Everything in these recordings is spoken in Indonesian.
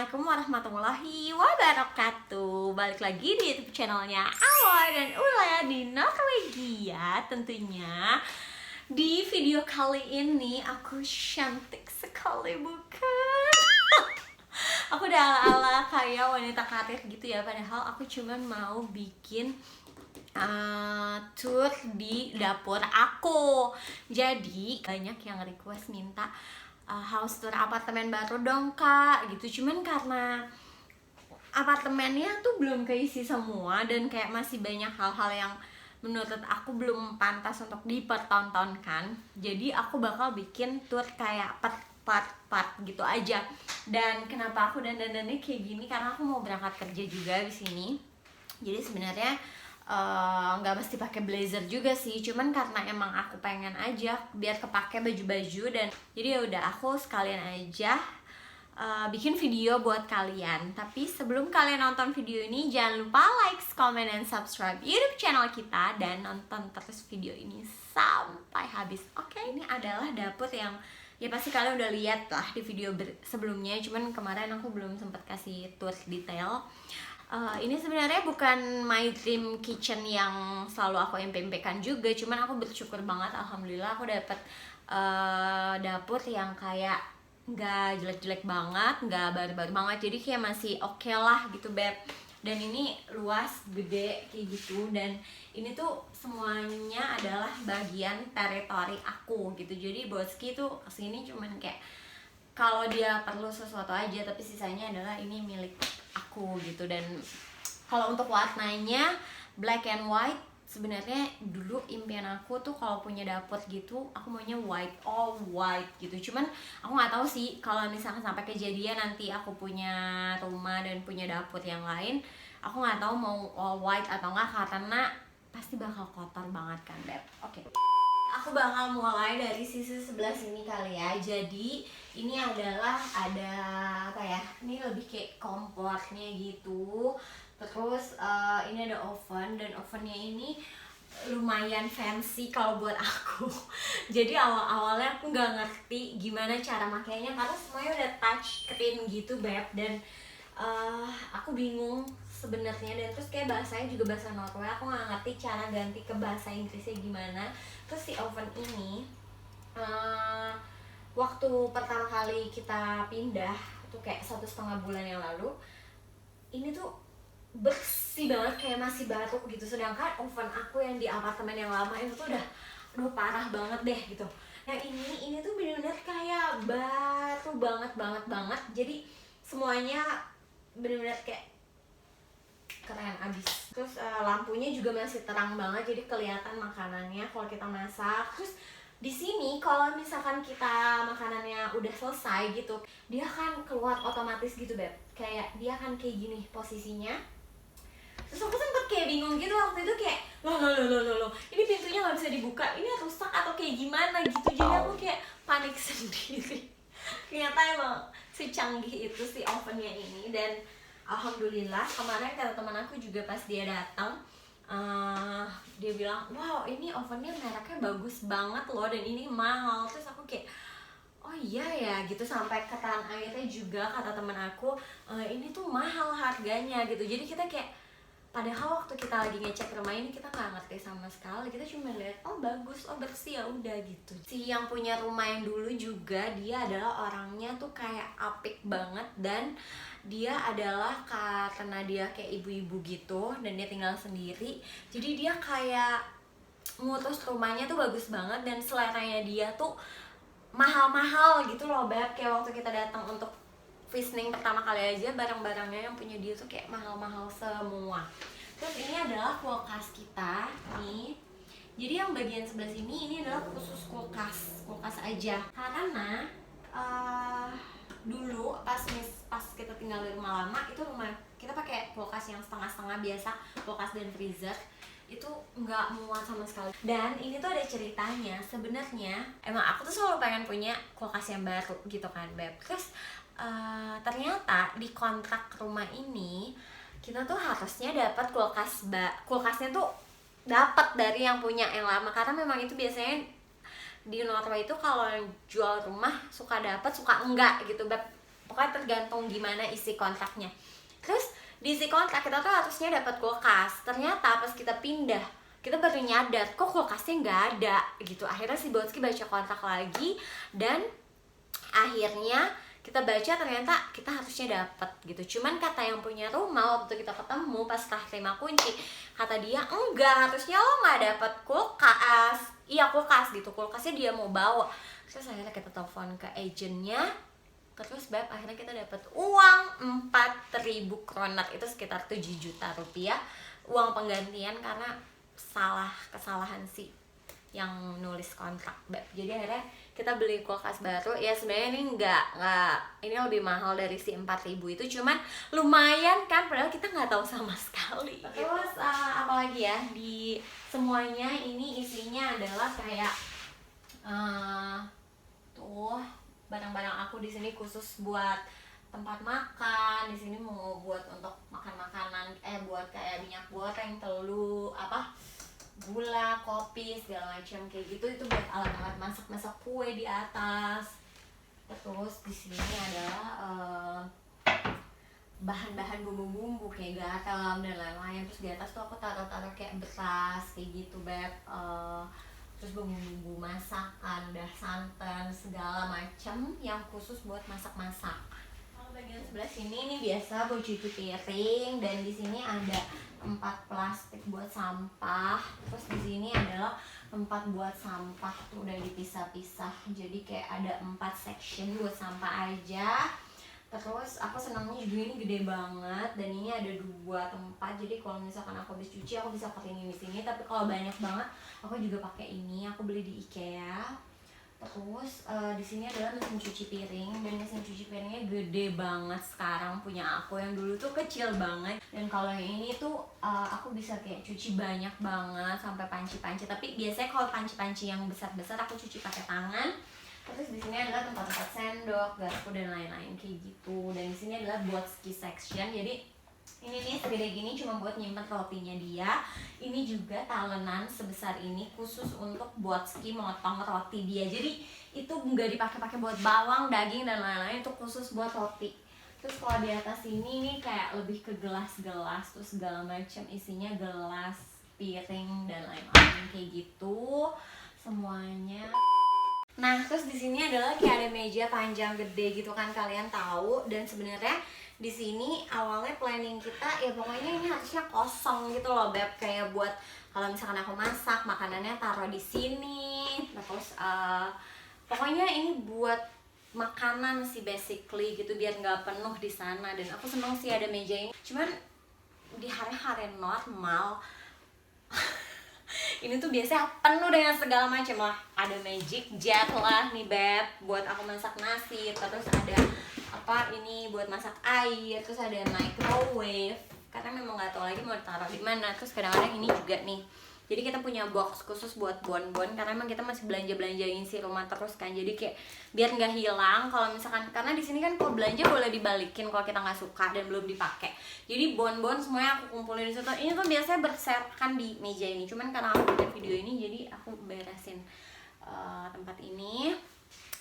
Assalamualaikum warahmatullahi wabarakatuh. Balik lagi di YouTube channelnya Aloy dan Ula di Norwegia tentunya. Di video kali ini aku cantik sekali bukan? Aku udah ala-ala kayak wanita karir gitu ya. Padahal aku cuman mau bikin tour di dapur aku. Jadi banyak yang request minta house tour apartemen baru dong kak gitu. Cuman karena apartemennya tuh belum keisi semua dan kayak masih banyak hal-hal yang menurut aku belum pantas untuk dipertontonkan. Jadi aku bakal bikin tour kayak part gitu aja. Dan kenapa aku dandannya kayak gini, karena aku mau berangkat kerja juga di sini. Jadi sebenarnya nggak mesti pakai blazer juga sih, cuman karena emang aku pengen aja biar kepake baju-baju. Dan jadi ya udah aku sekalian aja bikin video buat kalian. Tapi sebelum kalian nonton video ini, jangan lupa like, comment, dan subscribe YouTube channel kita dan nonton terus video ini sampai habis. Oke, ini adalah dapur yang ya pasti kalian udah lihat lah di video sebelumnya, cuman kemarin aku belum sempat kasih tour detail. Ini sebenarnya bukan my dream kitchen yang selalu aku impikan juga, cuman aku bersyukur banget, alhamdulillah aku dapet dapur yang kayak nggak jelek-jelek banget, nggak baru-baru banget, jadi kayak masih oke lah gitu beb. Dan ini luas, gede kayak gitu, dan ini tuh semuanya adalah bagian teritori aku gitu. Jadi Boski tuh kesini cuman kayak kalau dia perlu sesuatu aja, tapi sisanya adalah ini milik aku gitu. Dan kalau untuk warnanya black and white, sebenarnya dulu impian aku tuh kalau punya dapur gitu aku maunya white, all white gitu. Cuman aku nggak tahu sih kalau misalkan sampai kejadian nanti aku punya rumah dan punya dapur yang lain, aku nggak tahu mau all white atau enggak, karena pasti bakal kotor banget kan beb. Oke. Aku bakal mulai dari sisi sebelah sini kali ya. Jadi ini adalah ada apa ya? Ini lebih kayak kompornya gitu. Terus ini ada oven, dan ovennya ini lumayan fancy kalau buat aku. Jadi awal-awalnya aku nggak ngerti gimana cara makainya karena semuanya udah touch screen gitu beb. Dan aku bingung sebenarnya, dan terus kayak bahasanya juga bahasa Norwegia, aku nggak ngerti cara ganti ke bahasa Inggrisnya gimana. Terus si oven ini waktu pertama kali kita pindah tuh kayak 1,5 bulan yang lalu, ini tuh bersih banget kayak masih baru gitu. Sedangkan oven aku yang di apartemen yang lama itu tuh udah aduh parah banget deh gitu. Yang ini tuh bener-bener kayak baru banget. Jadi semuanya bener-bener kayak keren abis. Terus lampunya juga masih terang banget, jadi kelihatan makanannya kalau kita masak. Terus di sini kalau misalkan kita makanannya udah selesai gitu, dia kan keluar otomatis gitu beb. Kayak dia kan kayak gini posisinya. Terus aku sempet kayak bingung gitu waktu itu, kayak loh, ini pintunya nggak bisa dibuka, ini rusak atau kayak gimana gitu. Jadi aku kayak panik sendiri. Ternyata emang secanggih itu si ovennya ini. Dan alhamdulillah kemarin kata teman aku juga pas dia datang, dia bilang wow ini ovennya mereknya bagus banget loh dan ini mahal. Terus aku kayak oh iya ya gitu. Sampai ketan airnya juga kata teman aku ini tuh mahal harganya gitu. Jadi kita kayak padahal waktu kita lagi ngecek rumah ini kita nggak ngerti sama sekali, kita cuma lihat oh bagus, oh bersih, ya udah gitu. Si yang punya rumah yang dulu juga dia adalah orangnya tuh kayak apik banget, dan dia adalah karena dia kayak ibu-ibu gitu dan dia tinggal sendiri, jadi dia kayak ngurus rumahnya tuh bagus banget. Dan seleranya dia tuh mahal-mahal gitu loh beb. Kayak waktu kita datang untuk visiting pertama kali aja, barang-barangnya yang punya dia tuh kayak mahal-mahal semua. Terus ini adalah kulkas kita nih. Jadi yang bagian sebelah sini ini adalah khusus kulkas aja. Karena dulu pas kita tinggal di rumah lama itu, rumah kita pakai kulkas yang setengah-setengah biasa, kulkas dan freezer. Itu nggak muat sama sekali. Dan ini tuh ada ceritanya. Sebenarnya emang aku tuh selalu pengen punya kulkas yang baru gitu kan beb. Terus ternyata di kontrak rumah ini kita tuh harusnya dapat kulkasnya tuh dapat dari yang punya yang lama, karena memang itu biasanya di Norway itu kalau jual rumah suka dapat suka enggak gitu beb. pokoknya tergantung gimana isi kontraknya. Terus di isi kontrak kita tuh harusnya dapat kulkas, ternyata pas kita pindah kita baru nyadar kok kulkasnya nggak ada gitu. Akhirnya si Botski baca kontrak lagi dan akhirnya kita baca ternyata kita harusnya dapat gitu. Cuman kata yang punya rumah waktu kita ketemu pas setelah terima kunci, kata dia enggak, harusnya lo nggak dapat kulkas. Iya kulkas gitu, kulkasnya dia mau bawa. Terus akhirnya kita telepon ke agentnya, terus Beb akhirnya kita dapat uang 4.000 kroner, itu sekitar 7 juta rupiah uang penggantian karena kesalahan si yang nulis kontrak Beb. Jadi akhirnya kita beli kulkas baru. Ya sebenarnya ini enggak ini lebih mahal dari si 4.000 itu, cuman lumayan kan, padahal kita nggak tahu sama sekali. Terus apalagi ya, di semuanya ini isinya adalah kayak tuh barang-barang aku di sini khusus buat tempat makan. Di sini mau buat untuk makan makanan, buat kayak minyak goreng, telur, gula, kopi, segala macam kayak gitu. Itu buat alat-alat masak kue di atas. Terus di sini adalah bahan-bahan bumbu-bumbu kayak garam dan lain-lain. Terus di atas tuh aku taruh-taruh kayak beras kayak gitu Beb. Terus bumbu-bumbu masakan, udah santan, segala macam yang khusus buat masak-masak. Kalau bagian sebelah sini ini biasa buat cuci piring, dan di sini ada tempat plastik buat sampah. Terus di sini adalah tempat buat sampah tuh udah dipisah-pisah. Jadi kayak ada 4 section buat sampah aja. Terus aku senangnya juga ini gede banget, dan ini ada 2 tempat. Jadi kalau misalkan aku habis cuci aku bisa pakai ini di sini. Tapi kalau banyak banget aku juga pakai ini. Aku beli di IKEA. Terus di sini adalah mesin cuci piring, dan mesin cuci piringnya gede banget sekarang punya aku. Yang dulu tuh kecil banget. Dan kalau yang ini tuh aku bisa kayak cuci banyak banget sampai panci-panci. Tapi biasanya kalau panci-panci yang besar-besar aku cuci pakai tangan. Terus di sini adalah tempat-tempat sendok, garpu dan lain-lain kayak gitu. Dan di sini adalah buat ski section. Jadi ini nih segede gini cuma buat nyimpen rotinya dia. Ini juga talenan sebesar ini khusus untuk buat ski motong roti dia. Jadi itu nggak dipakai buat bawang, daging dan lain-lain, itu khusus buat roti. Terus kalau di atas ini kayak lebih ke gelas-gelas, terus segala macam isinya gelas, piring dan lain-lain kayak gitu semuanya. Nah, terus di sini adalah kayak ada meja panjang gede gitu kan, kalian tahu. Dan sebenarnya di sini awalnya planning kita ya pokoknya ini harusnya kosong gitu loh Beb, kayak buat kalau misalkan aku masak makanannya taruh di sini. Terus pokoknya ini buat makanan sih basically gitu, biar nggak penuh di sana. Dan aku seneng sih ada meja ini. Cuman di hari-hari normal ini tuh biasanya penuh dengan segala macam lah. Ada magic jar lah nih Beb buat aku masak nasi. Terus ada ini buat masak air. Terus ada microwave karena memang nggak tahu lagi mau taruh di mana. Terus kadang-kadang ini juga nih. Jadi kita punya box khusus buat bonbon karena emang kita masih belanja-belanjain si rumah terus kan. Jadi kayak biar nggak hilang kalau misalkan, karena di sini kan kalau belanja boleh dibalikin kalau kita nggak suka dan belum dipakai. Jadi bonbon semuanya aku kumpulin di situ. Ini tuh biasanya berserakan di meja ini. Cuman karena aku bikin video ini jadi aku beresin tempat ini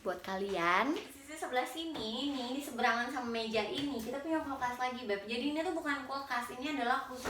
buat kalian. Sisi sebelah sini nih, di seberangan sama meja ini kita punya kulkas lagi Beb. Jadi ini tuh bukan kulkas, ini adalah khusus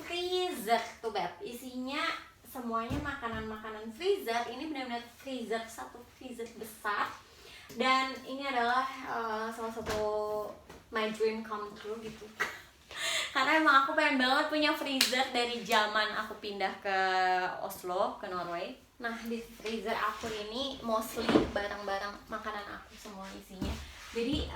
freezer tuh Beb. Isinya semuanya makanan-makanan freezer. Ini benar-benar freezer, satu freezer besar. Dan ini adalah salah satu my dream come true gitu. Karena emang aku pengen banget punya freezer dari zaman aku pindah ke Oslo, ke Norway. Nah, di freezer aku ini mostly barang-barang makanan aku semua isinya. Jadi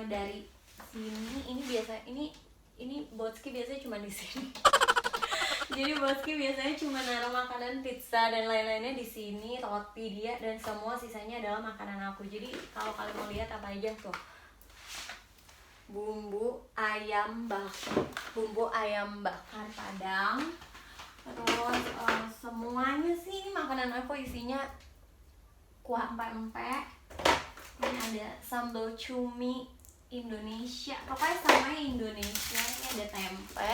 dari sini ini biasa ini Botski biasanya cuma di sini. Jadi Botski biasanya cuma naruh makanan pizza dan lain-lainnya di sini, roti dia, dan semua sisanya adalah makanan aku. Jadi kalau kalian mau lihat apa aja tuh, bumbu ayam bakar Padang. Terus semuanya sih ini makanan aku isinya kuah empek-empek. Ini ada sambal cumi Indonesia, pokoknya sama Indonesia. Ini ada tempe.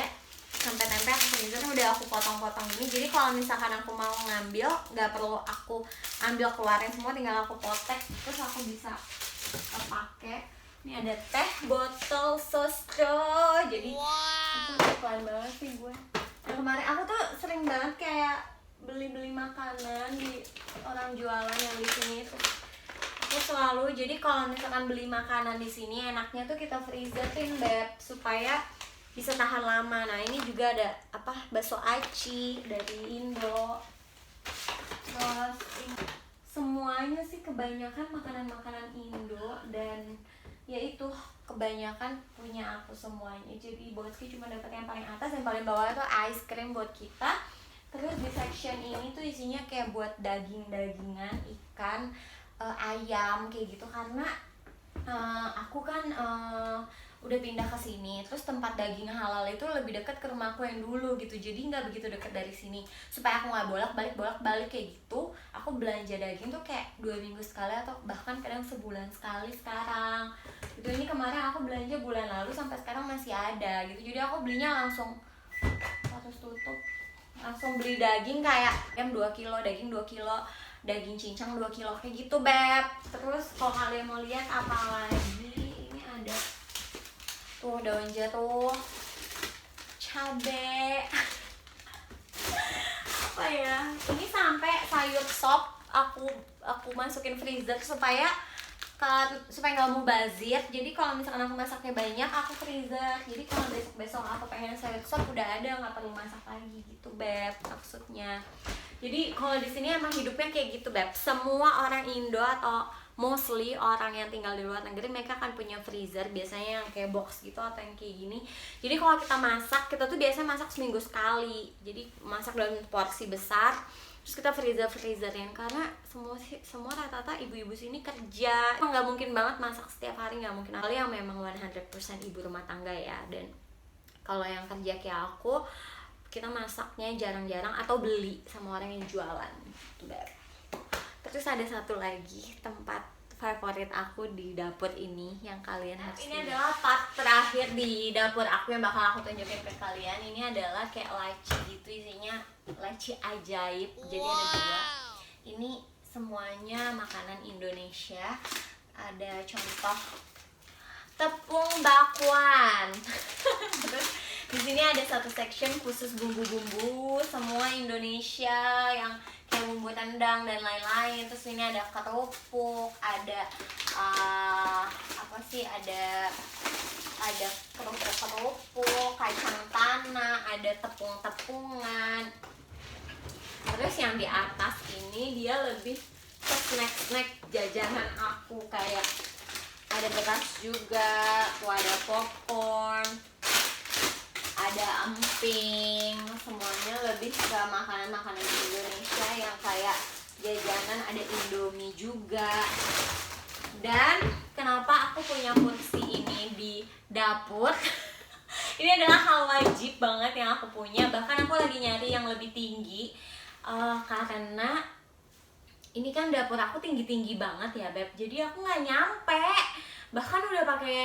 Tempe aku freezernya udah aku potong-potong ini. Jadi kalau misalkan aku mau ngambil, nggak perlu aku ambil keluarin semua, tinggal aku potek terus aku bisa pakai. Ini ada teh botol Sosto. Jadi aku pelan banget sih gue. Nah, kemarin aku tuh sering banget kayak beli-beli makanan di orang jualan yang di sini tuh. Aku selalu, jadi kalau misalkan beli makanan di sini enaknya tuh kita freezerin beb, supaya bisa tahan lama. Nah ini juga ada apa, bakso aci dari Indo. Terus ini, semuanya sih kebanyakan makanan-makanan Indo, dan ya itu kebanyakan punya aku semuanya. Jadi Boski cuma dapat yang paling atas, yang paling bawah itu ice cream buat kita. Terus di section ini tuh isinya kayak buat daging-dagingan, ikan, ayam kayak gitu, karena aku kan udah pindah ke sini, terus tempat daging halal itu lebih dekat ke rumahku yang dulu gitu, jadi nggak begitu dekat dari sini. Supaya aku nggak bolak-balik kayak gitu, aku belanja daging tuh kayak 2 minggu sekali atau bahkan kadang sebulan sekali sekarang gitu. Ini kemarin aku belanja bulan lalu sampai sekarang masih ada gitu, jadi aku belinya langsung harus tutup, langsung beli daging kayak 2 kilo, daging 2 kilo, daging cincang 2 kilo kayak gitu beb. Terus kalau kalian mau lihat apa lagi, ini ada tuh daun jeruk, cabe, apa ya, ini sampai sayur sop aku masukin freezer supaya nggak mubazir. Jadi kalau misalkan aku masaknya banyak, aku freezer. Jadi kalau besok aku pengen sayur sop udah ada, nggak perlu masak lagi gitu beb, maksudnya. Jadi kalau di sini emang hidupnya kayak gitu beb. Semua orang Indo atau mostly orang yang tinggal di luar negeri, mereka akan punya freezer, biasanya yang kayak box gitu atau yang kayak gini. Jadi kalau kita masak, kita tuh biasanya masak seminggu sekali. Jadi masak dalam porsi besar, terus kita freezerin, karena semua rata-rata ibu-ibu sini kerja, nggak mungkin banget masak setiap hari, nggak mungkin. Kali yang memang 100% ibu rumah tangga ya, dan kalau yang kerja kayak aku, kita masaknya jarang-jarang atau beli sama orang yang jualan gitu. Terus ada satu lagi tempat favorit aku di dapur ini yang kalian harus ini adalah part terakhir di dapur aku yang bakal aku tunjukin ke kalian. Ini adalah kayak laci gitu, isinya laci ajaib. Jadi ada 2. Ini semuanya makanan Indonesia. Ada contoh tepung bakwan. Terus di sini ada satu section khusus bumbu-bumbu semua Indonesia yang kayak bumbu tendang dan lain-lain. Terus ini ada kerupuk, ada apa sih, ada kerupuk, kacang tanah, ada tepung-tepungan. Terus yang di atas ini dia lebih ke snack-snack jajanan aku, kayak ada beras juga, tuh ada popcorn, ada emping, semuanya lebih ke makanan-makanan Indonesia yang kayak jajanan. Ada Indomie juga. Dan kenapa aku punya kursi ini di dapur? Ini adalah hal wajib banget yang aku punya. Bahkan aku lagi nyari yang lebih tinggi, karena ini kan dapur aku tinggi-tinggi banget ya beb, jadi aku nggak nyampe. Bahkan udah pakai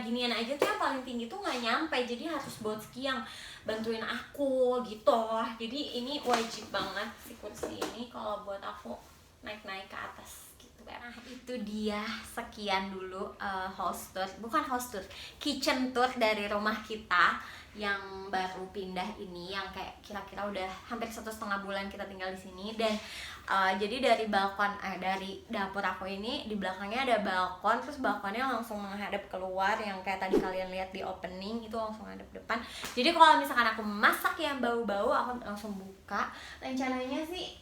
ginian aja tuh yang paling tinggi tuh nggak nyampe, jadi harus Boski yang bantuin aku gitu. Jadi ini wajib banget si kursi ini kalau buat aku naik-naik ke atas gitu kan. Nah itu dia, sekian dulu house tour, bukan house tour, kitchen tour dari rumah kita yang baru pindah ini, yang kayak kira-kira udah hampir 1,5 bulan kita tinggal di sini. Dan jadi dari balkon, dari dapur aku ini di belakangnya ada balkon, terus balkonnya langsung menghadap keluar, yang kayak tadi kalian lihat di opening itu langsung menghadap depan. Jadi kalau misalkan aku masak yang bau-bau, aku langsung buka. Rencananya sih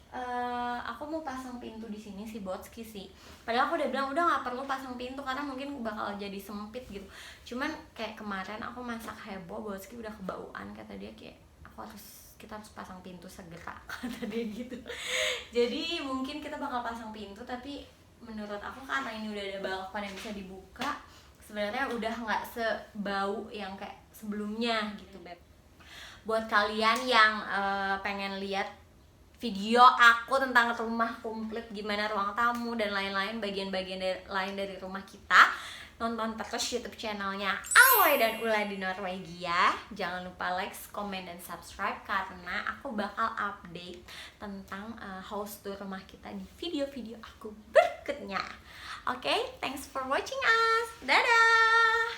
aku mau pasang pintu di sini si Boski sih. Padahal aku udah bilang udah nggak perlu pasang pintu karena mungkin bakal jadi sempit gitu. Cuman kayak kemarin aku masak heboh, Boski udah kebauan, kata dia kayak kita harus pasang pintu segera, kata dia gitu. Jadi mungkin kita bakal pasang pintu, tapi menurut aku karena ini udah ada balkon yang bisa dibuka, sebenarnya udah nggak sebau yang kayak sebelumnya gitu beb. Buat kalian yang pengen lihat video aku tentang rumah komplit, gimana ruang tamu dan lain-lain, bagian-bagian lain dari rumah kita, nonton terus YouTube channelnya Aloy dan Ula di Norwegia. Jangan lupa like, comment, dan subscribe, karena aku bakal update tentang house tour rumah kita di video-video aku berikutnya. berikutnya. Oke, thanks for watching us. Dadah.